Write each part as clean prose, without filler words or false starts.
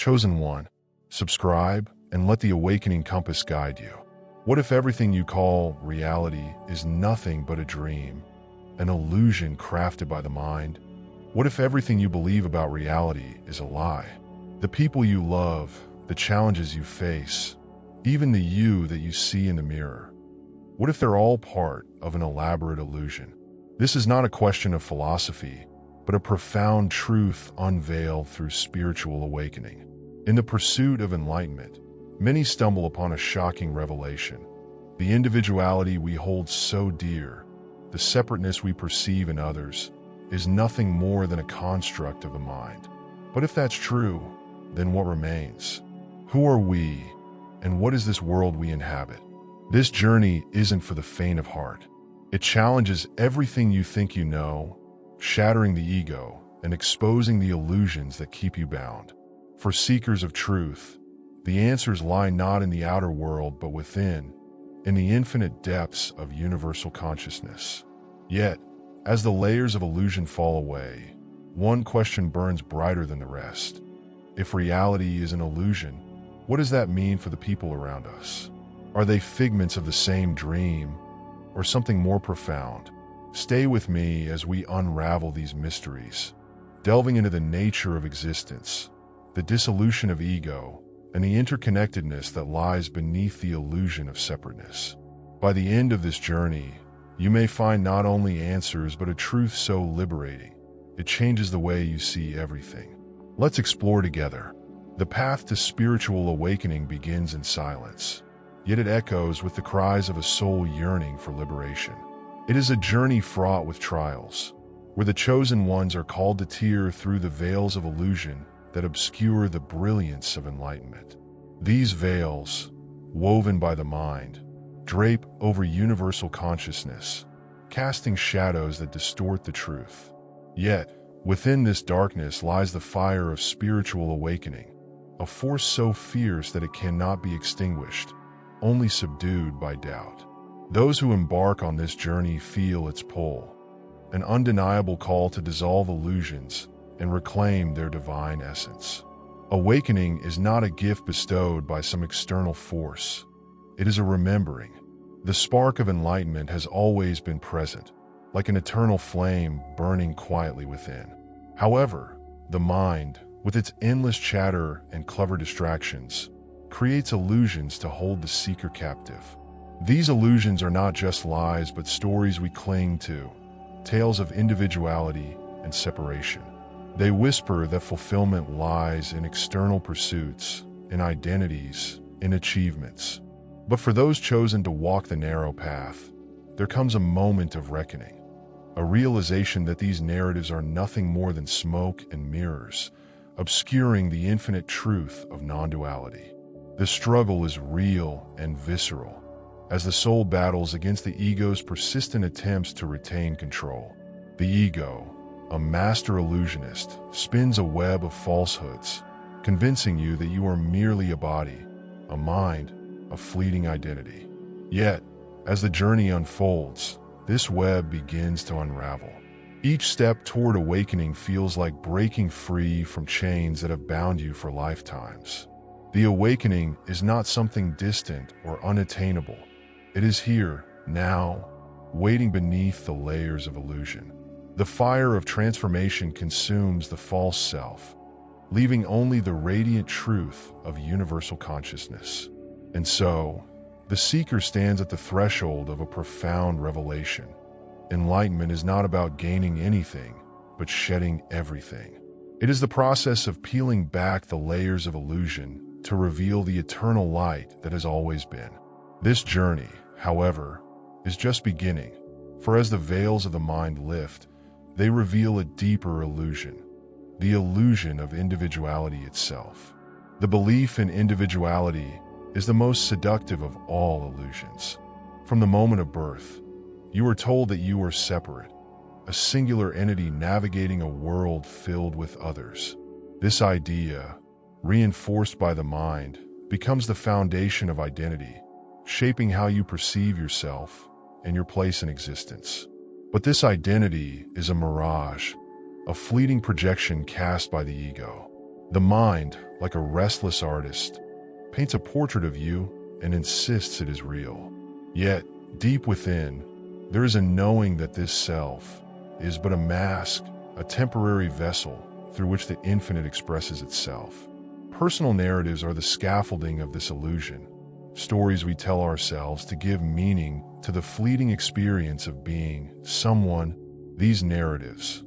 Chosen one, subscribe and let the awakening compass guide you. What if everything you call reality is nothing but a dream, an illusion crafted by the mind? What if everything you believe about reality is a lie? The people you love, the challenges you face, even the you that you see in the mirror. What if they're all part of an elaborate illusion? This is not a question of philosophy, but a profound truth unveiled through spiritual awakening. In the pursuit of enlightenment, many stumble upon a shocking revelation. The individuality we hold so dear, the separateness we perceive in others, is nothing more than a construct of the mind. But if that's true, then what remains? Who are we, and what is this world we inhabit? This journey isn't for the faint of heart. It challenges everything you think you know, shattering the ego and exposing the illusions that keep you bound. For seekers of truth, the answers lie not in the outer world but within, in the infinite depths of universal consciousness. Yet, as the layers of illusion fall away, one question burns brighter than the rest. If reality is an illusion, what does that mean for the people around us? Are they figments of the same dream, or something more profound? Stay with me as we unravel these mysteries, delving into the nature of existence, the dissolution of ego, and the interconnectedness that lies beneath the illusion of separateness. By the end of this journey, you may find not only answers but a truth so liberating, it changes the way you see everything. Let's explore together. The path to spiritual awakening begins in silence, yet it echoes with the cries of a soul yearning for liberation. It is a journey fraught with trials, where the chosen ones are called to tear through the veils of illusion that obscure the brilliance of enlightenment. These veils, woven by the mind, drape over universal consciousness, casting shadows that distort the truth. Yet, within this darkness lies the fire of spiritual awakening, a force so fierce that it cannot be extinguished, only subdued by doubt. Those who embark on this journey feel its pull, an undeniable call to dissolve illusions and reclaim their divine essence. Awakening is not a gift bestowed by some external force. It is a remembering. The spark of enlightenment has always been present, like an eternal flame burning quietly within. However, the mind, with its endless chatter and clever distractions, creates illusions to hold the seeker captive. These illusions are not just lies but stories we cling to, tales of individuality and separation. They whisper that fulfillment lies in external pursuits, in identities, in achievements. But for those chosen to walk the narrow path, there comes a moment of reckoning, a realization that these narratives are nothing more than smoke and mirrors, obscuring the infinite truth of non-duality. The struggle is real and visceral, as the soul battles against the ego's persistent attempts to retain control. The ego, a master illusionist, spins a web of falsehoods, convincing you that you are merely a body, a mind, a fleeting identity. Yet, as the journey unfolds, this web begins to unravel. Each step toward awakening feels like breaking free from chains that have bound you for lifetimes. The awakening is not something distant or unattainable. It is here, now, waiting beneath the layers of illusion. The fire of transformation consumes the false self, leaving only the radiant truth of universal consciousness. And so, the seeker stands at the threshold of a profound revelation. Enlightenment is not about gaining anything, but shedding everything. It is the process of peeling back the layers of illusion to reveal the eternal light that has always been. This journey, however, is just beginning, for as the veils of the mind lift, they reveal a deeper illusion, the illusion of individuality itself. The belief in individuality is the most seductive of all illusions. From the moment of birth, you are told that you are separate, a singular entity navigating a world filled with others. This idea, reinforced by the mind, becomes the foundation of identity, shaping how you perceive yourself and your place in existence. But this identity is a mirage, a fleeting projection cast by the ego. The mind, like a restless artist, paints a portrait of you and insists it is real. Yet, deep within, there is a knowing that this self is but a mask, a temporary vessel through which the infinite expresses itself. Personal narratives are the scaffolding of this illusion, stories we tell ourselves to give meaning to the fleeting experience of being someone. These narratives,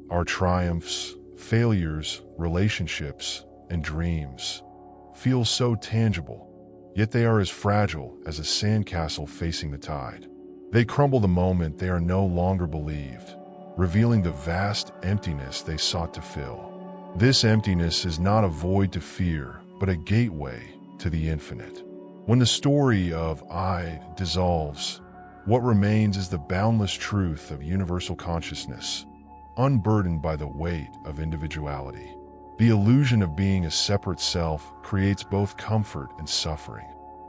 our triumphs, failures, relationships, and dreams, feel so tangible, yet they are as fragile as a sandcastle facing the tide. They crumble the moment they are no longer believed, revealing the vast emptiness they sought to fill. This emptiness is not a void to fear, but a gateway to the infinite. When the story of I dissolves, what remains is the boundless truth of universal consciousness, unburdened by the weight of individuality. The illusion of being a separate self creates both comfort and suffering.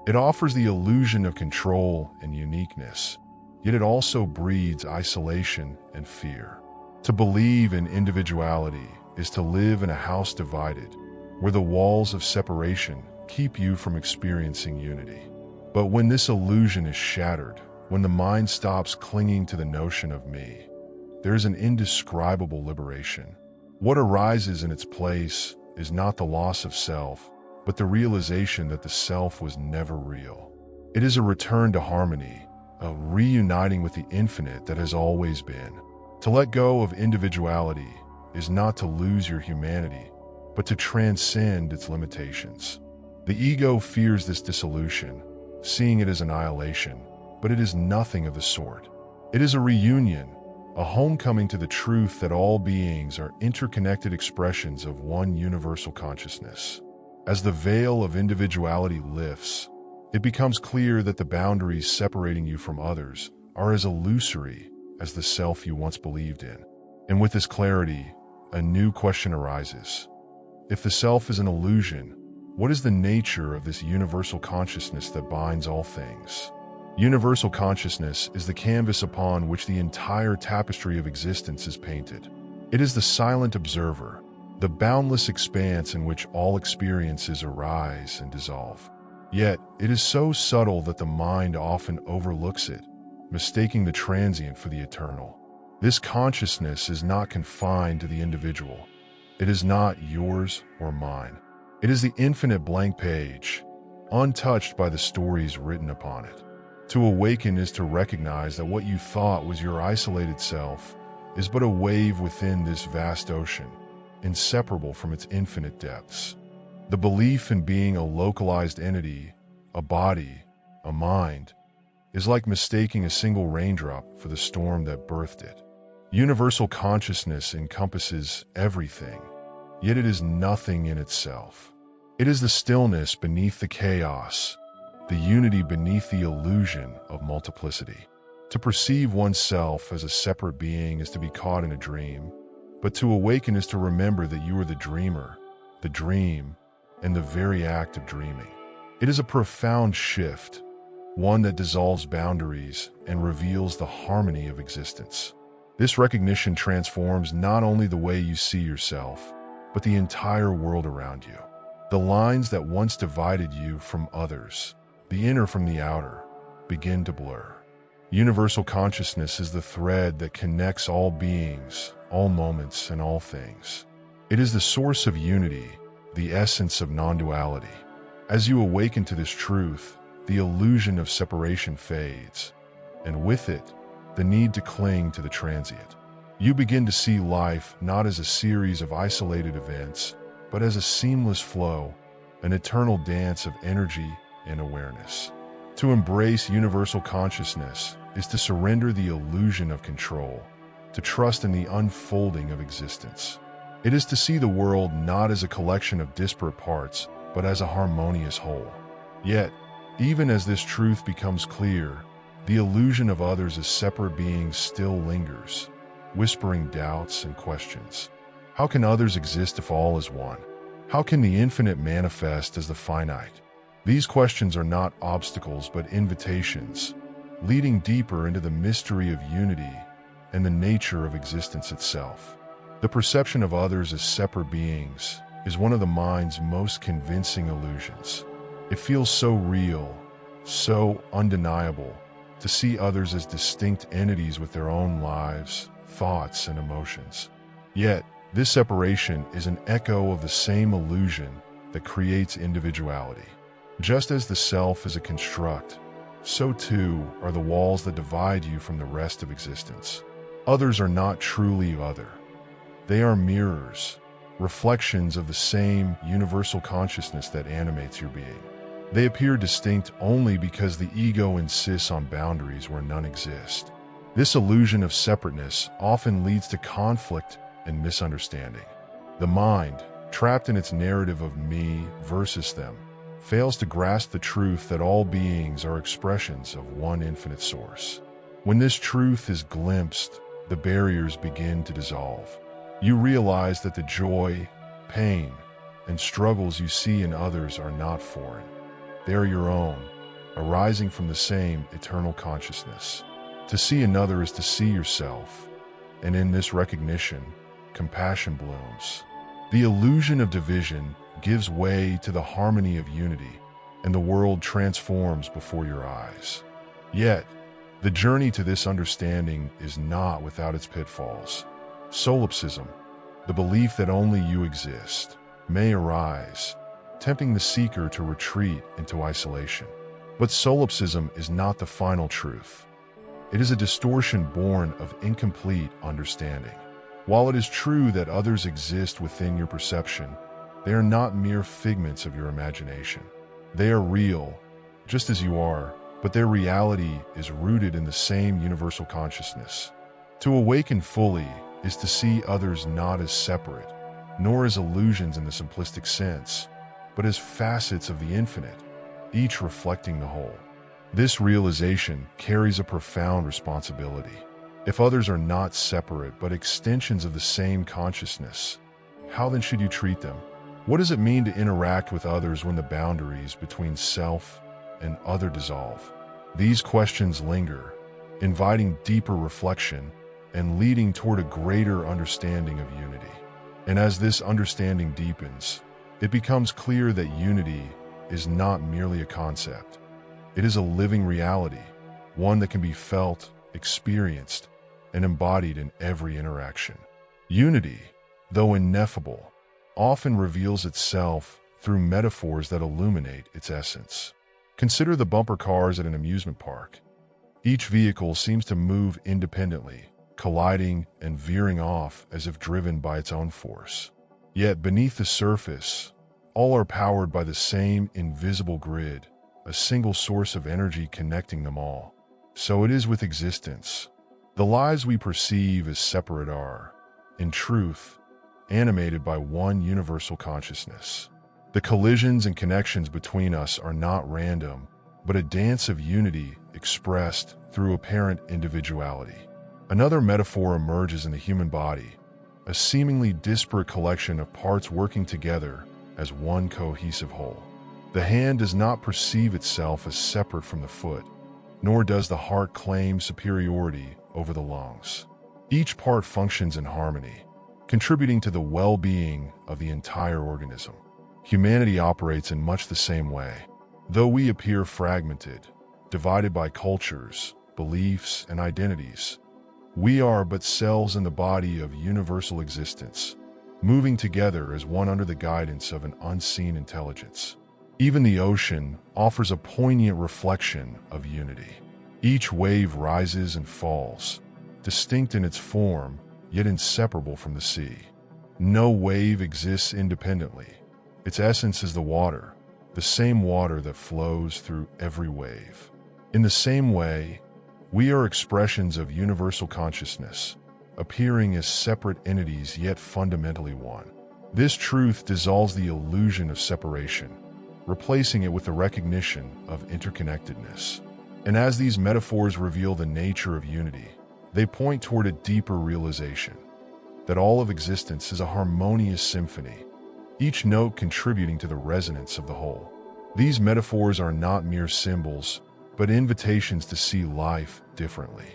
It offers the illusion of control and uniqueness, yet it also breeds isolation and fear. To believe in individuality is to live in a house divided, where the walls of separation keep you from experiencing unity. But when this illusion is shattered, when the mind stops clinging to the notion of me, there is an indescribable liberation. What arises in its place is not the loss of self, but the realization that the self was never real. It is a return to harmony, a reuniting with the infinite that has always been. To let go of individuality is not to lose your humanity, but to transcend its limitations. The ego fears this dissolution, seeing it as annihilation, but it is nothing of the sort. It is a reunion, a homecoming to the truth that all beings are interconnected expressions of one universal consciousness. As the veil of individuality lifts, it becomes clear that the boundaries separating you from others are as illusory as the self you once believed in. And with this clarity, a new question arises. If the self is an illusion, what is the nature of this universal consciousness that binds all things? Universal consciousness is the canvas upon which the entire tapestry of existence is painted. It is the silent observer, the boundless expanse in which all experiences arise and dissolve. Yet, it is so subtle that the mind often overlooks it, mistaking the transient for the eternal. This consciousness is not confined to the individual. It is not yours or mine. It is the infinite blank page, untouched by the stories written upon it. To awaken is to recognize that what you thought was your isolated self is but a wave within this vast ocean, inseparable from its infinite depths. The belief in being a localized entity, a body, a mind, is like mistaking a single raindrop for the storm that birthed it. Universal consciousness encompasses everything, yet it is nothing in itself. It is the stillness beneath the chaos, the unity beneath the illusion of multiplicity. To perceive oneself as a separate being is to be caught in a dream, but to awaken is to remember that you are the dreamer, the dream, and the very act of dreaming. It is a profound shift, one that dissolves boundaries and reveals the harmony of existence. This recognition transforms not only the way you see yourself, but the entire world around you. The lines that once divided you from others, the inner from the outer, begin to blur. Universal consciousness is the thread that connects all beings, all moments, and all things. It is the source of unity, the essence of non-duality. As you awaken to this truth, the illusion of separation fades, and with it, the need to cling to the transient. You begin to see life not as a series of isolated events, but as a seamless flow, an eternal dance of energy and awareness. To embrace universal consciousness is to surrender the illusion of control, to trust in the unfolding of existence. It is to see the world not as a collection of disparate parts, but as a harmonious whole. Yet, even as this truth becomes clear, the illusion of others as separate beings still lingers, whispering doubts and questions. How can others exist if all is one? How can the infinite manifest as the finite? These questions are not obstacles but invitations, leading deeper into the mystery of unity and the nature of existence itself. The perception of others as separate beings is one of the mind's most convincing illusions. It feels so real, so undeniable, to see others as distinct entities with their own lives, thoughts, and emotions. Yet, this separation is an echo of the same illusion that creates individuality. Just as the self is a construct, so too are the walls that divide you from the rest of existence. Others are not truly other. They are mirrors, reflections of the same universal consciousness that animates your being. They appear distinct only because the ego insists on boundaries where none exist. This illusion of separateness often leads to conflict and misunderstanding. The mind, trapped in its narrative of me versus them, fails to grasp the truth that all beings are expressions of one infinite source. When this truth is glimpsed, the barriers begin to dissolve. You realize that the joy, pain, and struggles you see in others are not foreign. They are your own, arising from the same eternal consciousness. To see another is to see yourself, and in this recognition, compassion blooms. The illusion of division gives way to the harmony of unity, and the world transforms before your eyes. Yet, the journey to this understanding is not without its pitfalls. Solipsism, the belief that only you exist, may arise, tempting the seeker to retreat into isolation. But solipsism is not the final truth. It is a distortion born of incomplete understanding. While it is true that others exist within your perception, they are not mere figments of your imagination. They are real, just as you are, but their reality is rooted in the same universal consciousness. To awaken fully is to see others not as separate, nor as illusions in the simplistic sense, but as facets of the infinite, each reflecting the whole. This realization carries a profound responsibility. If others are not separate but extensions of the same consciousness, how then should you treat them? What does it mean to interact with others when the boundaries between self and other dissolve? These questions linger, inviting deeper reflection and leading toward a greater understanding of unity. And as this understanding deepens, it becomes clear that unity is not merely a concept. It is a living reality, one that can be felt, experienced, and embodied in every interaction. Unity, though ineffable, often reveals itself through metaphors that illuminate its essence. Consider the bumper cars at an amusement park. Each vehicle seems to move independently, colliding and veering off as if driven by its own force. Yet beneath the surface, all are powered by the same invisible grid, a single source of energy connecting them all. So it is with existence. The lives we perceive as separate are, in truth, animated by one universal consciousness. The collisions and connections between us are not random, but a dance of unity expressed through apparent individuality. Another metaphor emerges in the human body, a seemingly disparate collection of parts working together as one cohesive whole. The hand does not perceive itself as separate from the foot, nor does the heart claim superiority over the lungs. Each part functions in harmony, contributing to the well-being of the entire organism. Humanity operates in much the same way. Though we appear fragmented, divided by cultures, beliefs, and identities, we are but cells in the body of universal existence, moving together as one under the guidance of an unseen intelligence. Even the ocean offers a poignant reflection of unity. Each wave rises and falls, distinct in its form, yet inseparable from the sea. No wave exists independently. Its essence is the water, the same water that flows through every wave. In the same way, we are expressions of universal consciousness, appearing as separate entities yet fundamentally one. This truth dissolves the illusion of separation, replacing it with the recognition of interconnectedness. And as these metaphors reveal the nature of unity, they point toward a deeper realization that all of existence is a harmonious symphony, each note contributing to the resonance of the whole. These metaphors are not mere symbols, but invitations to see life differently.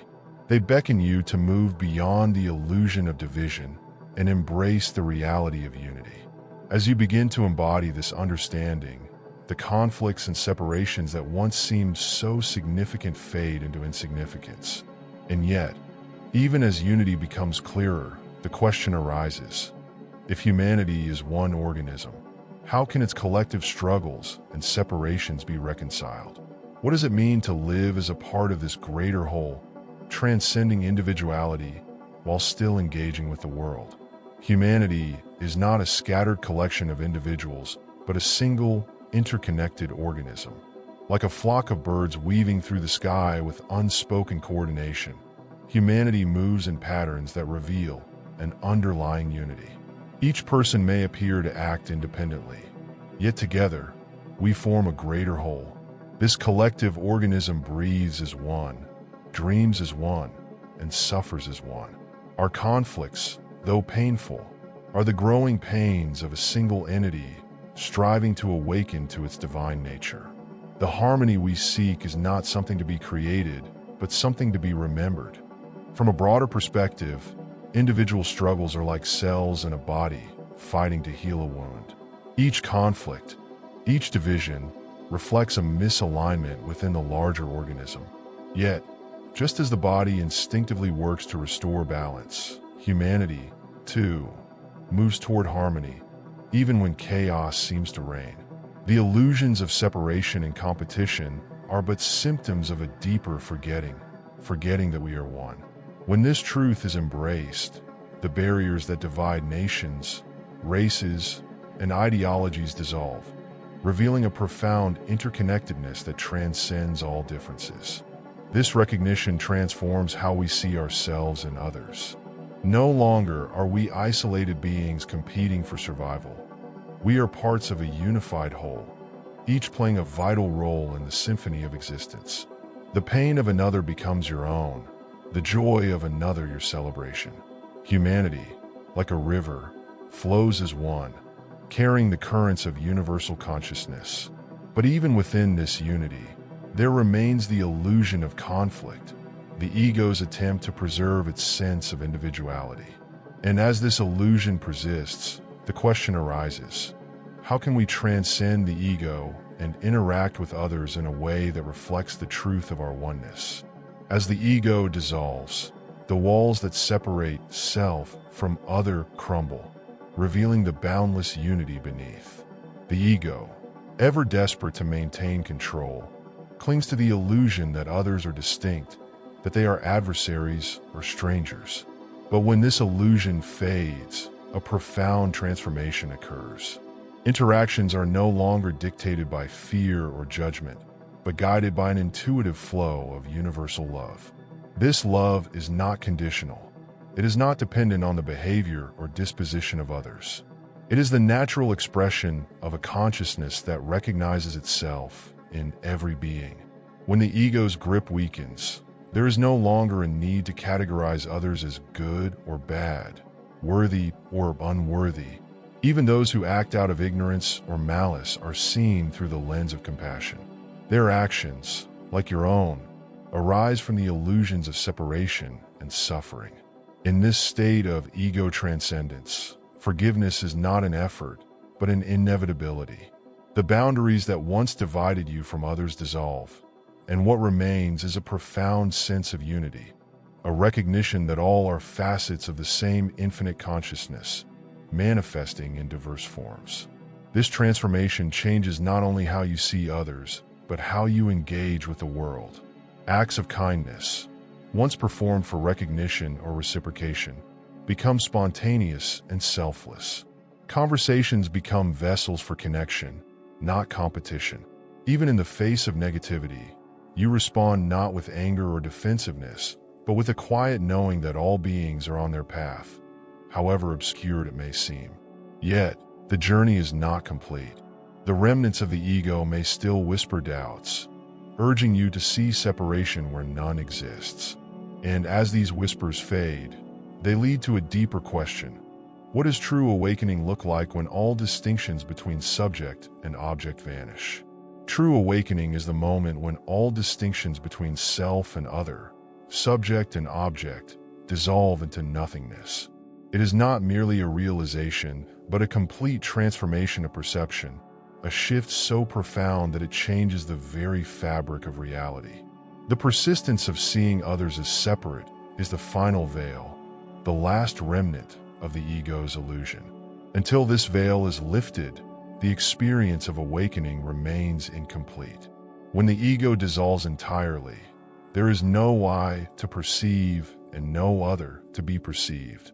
They beckon you to move beyond the illusion of division and embrace the reality of unity. As you begin to embody this understanding, the conflicts and separations that once seemed so significant fade into insignificance. And yet, even as unity becomes clearer, the question arises: if humanity is one organism, how can its collective struggles and separations be reconciled? What does it mean to live as a part of this greater whole, transcending individuality while still engaging with the world? Humanity is not a scattered collection of individuals, but a single, interconnected organism. Like a flock of birds weaving through the sky with unspoken coordination, humanity moves in patterns that reveal an underlying unity. Each person may appear to act independently, yet together, we form a greater whole. This collective organism breathes as one, dreams as one, and suffers as one. Our conflicts, though painful, are the growing pains of a single entity striving to awaken to its divine nature. The harmony we seek is not something to be created, but something to be remembered. From a broader perspective, individual struggles are like cells in a body fighting to heal a wound. Each conflict, each division, reflects a misalignment within the larger organism. Yet, just as the body instinctively works to restore balance, humanity, too, moves toward harmony, even when chaos seems to reign. The illusions of separation and competition are but symptoms of a deeper forgetting that we are one. When this truth is embraced, the barriers that divide nations, races, and ideologies dissolve, revealing a profound interconnectedness that transcends all differences. This recognition transforms how we see ourselves and others. No longer are we isolated beings competing for survival. We are parts of a unified whole, each playing a vital role in the symphony of existence. The pain of another becomes your own, the joy of another your celebration. Humanity, like a river, flows as one, carrying the currents of universal consciousness. But even within this unity, there remains the illusion of conflict, the ego's attempt to preserve its sense of individuality. And as this illusion persists, the question arises: how can we transcend the ego and interact with others in a way that reflects the truth of our oneness? As the ego dissolves, the walls that separate self from other crumble, revealing the boundless unity beneath. The ego, ever desperate to maintain control, clings to the illusion that others are distinct, that they are adversaries or strangers. But when this illusion fades, a profound transformation occurs. Interactions are no longer dictated by fear or judgment, but guided by an intuitive flow of universal love. This love is not conditional. It is not dependent on the behavior or disposition of others. It is the natural expression of a consciousness that recognizes itself in every being. When the ego's grip weakens, there is no longer a need to categorize others as good or bad, worthy or unworthy. Even those who act out of ignorance or malice are seen through the lens of compassion. Their actions, like your own, arise from the illusions of separation and suffering. In this state of ego transcendence, forgiveness is not an effort, but an inevitability. The boundaries that once divided you from others dissolve, and what remains is a profound sense of unity, a recognition that all are facets of the same infinite consciousness, manifesting in diverse forms. This transformation changes not only how you see others, but how you engage with the world. Acts of kindness, once performed for recognition or reciprocation, become spontaneous and selfless. Conversations become vessels for connection, not competition. Even in the face of negativity, you respond not with anger or defensiveness, but with a quiet knowing that all beings are on their path, however obscured it may seem. Yet, the journey is not complete. The remnants of the ego may still whisper doubts, urging you to see separation where none exists. And as these whispers fade, they lead to a deeper question. What does true awakening look like when all distinctions between subject and object vanish? True awakening is the moment when all distinctions between self and other, subject and object, dissolve into nothingness. It is not merely a realization, but a complete transformation of perception, a shift so profound that it changes the very fabric of reality. The persistence of seeing others as separate is the final veil, the last remnant of the ego's illusion. Until this veil is lifted, the experience of awakening remains incomplete. When the ego dissolves entirely, there is no I to perceive and no other to be perceived.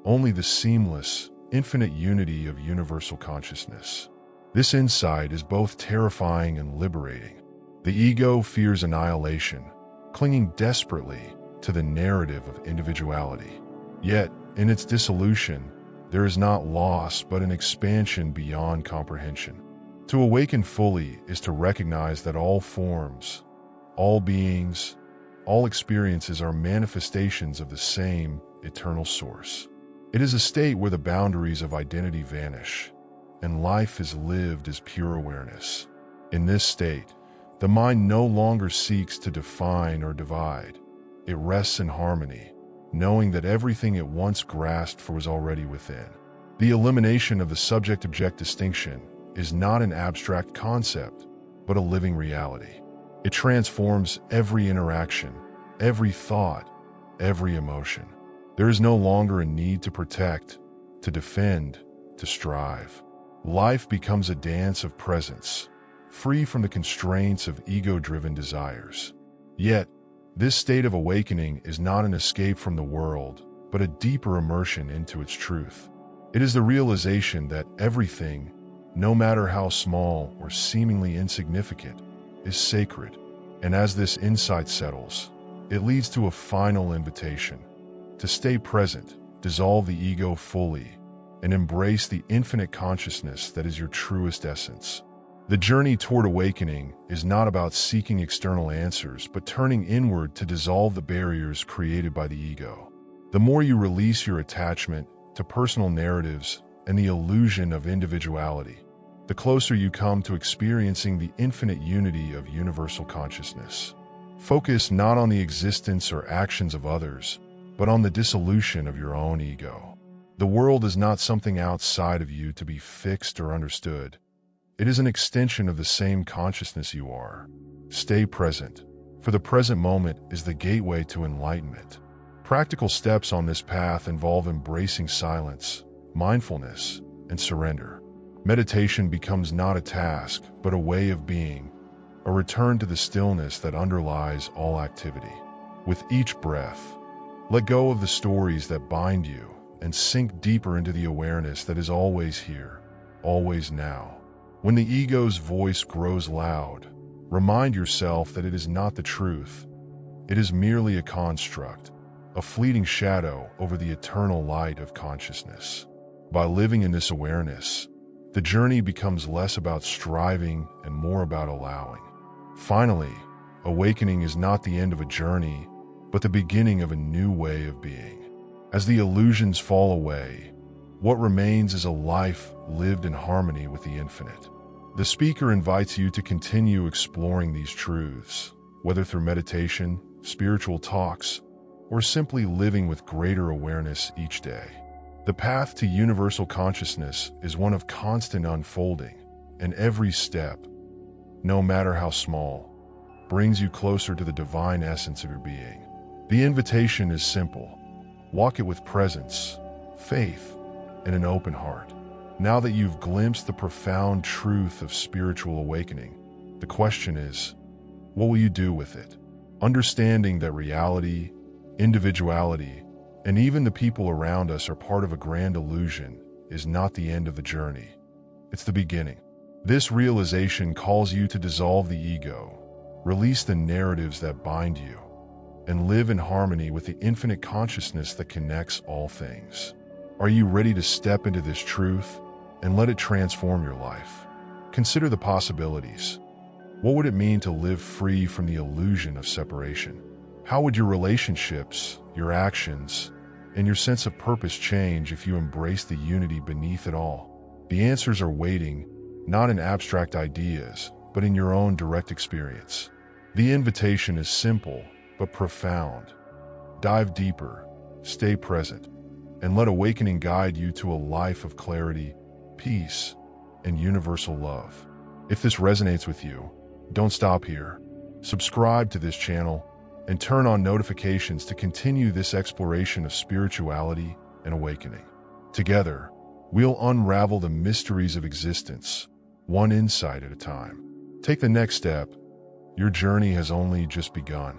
Only the seamless, infinite unity of universal consciousness. This insight is both terrifying and liberating. The ego fears annihilation, clinging desperately to the narrative of individuality. Yet, in its dissolution, there is not loss but an expansion beyond comprehension. To awaken fully is to recognize that all forms, all beings, all experiences are manifestations of the same eternal source. It is a state where the boundaries of identity vanish, and life is lived as pure awareness. In this state, the mind no longer seeks to define or divide. It rests in harmony, knowing that everything it once grasped for was already within. The elimination of the subject-object distinction is not an abstract concept, but a living reality. It transforms every interaction, every thought, every emotion. There is no longer a need to protect, to defend, to strive. Life becomes a dance of presence, free from the constraints of ego-driven desires. Yet, this state of awakening is not an escape from the world, but a deeper immersion into its truth. It is the realization that everything, no matter how small or seemingly insignificant, is sacred. And as this insight settles, it leads to a final invitation to stay present, dissolve the ego fully, and embrace the infinite consciousness that is your truest essence. The journey toward awakening is not about seeking external answers, but turning inward to dissolve the barriers created by the ego. The more you release your attachment to personal narratives and the illusion of individuality, the closer you come to experiencing the infinite unity of universal consciousness. Focus not on the existence or actions of others, but on the dissolution of your own ego. The world is not something outside of you to be fixed or understood. It is an extension of the same consciousness you are. Stay present, for the present moment is the gateway to enlightenment. Practical steps on this path involve embracing silence, mindfulness, and surrender. Meditation becomes not a task, but a way of being, a return to the stillness that underlies all activity. With each breath, let go of the stories that bind you and sink deeper into the awareness that is always here, always now. When the ego's voice grows loud, remind yourself that it is not the truth. It is merely a construct, a fleeting shadow over the eternal light of consciousness. By living in this awareness, the journey becomes less about striving and more about allowing. Finally, awakening is not the end of a journey, but the beginning of a new way of being. As the illusions fall away, what remains is a life lived in harmony with the infinite. The speaker invites you to continue exploring these truths, whether through meditation, spiritual talks, or simply living with greater awareness each day. The path to universal consciousness is one of constant unfolding, and every step, no matter how small, brings you closer to the divine essence of your being. The invitation is simple. Walk it with presence, faith, and an open heart. Now that you've glimpsed the profound truth of spiritual awakening, the question is, what will you do with it? Understanding that reality, individuality, and even the people around us are part of a grand illusion is not the end of the journey. It's the beginning. This realization calls you to dissolve the ego, release the narratives that bind you, and live in harmony with the infinite consciousness that connects all things. Are you ready to step into this truth and let it transform your life? Consider the possibilities. What would it mean to live free from the illusion of separation? How would your relationships, your actions, and your sense of purpose change if you embrace the unity beneath it all? The answers are waiting, not in abstract ideas, but in your own direct experience. The invitation is simple, but profound. Dive deeper, stay present, and let awakening guide you to a life of clarity, peace, and universal love. If this resonates with you, don't stop here. Subscribe to this channel and turn on notifications to continue this exploration of spirituality and awakening. Together, we'll unravel the mysteries of existence, one insight at a time. Take the next step. Your journey has only just begun.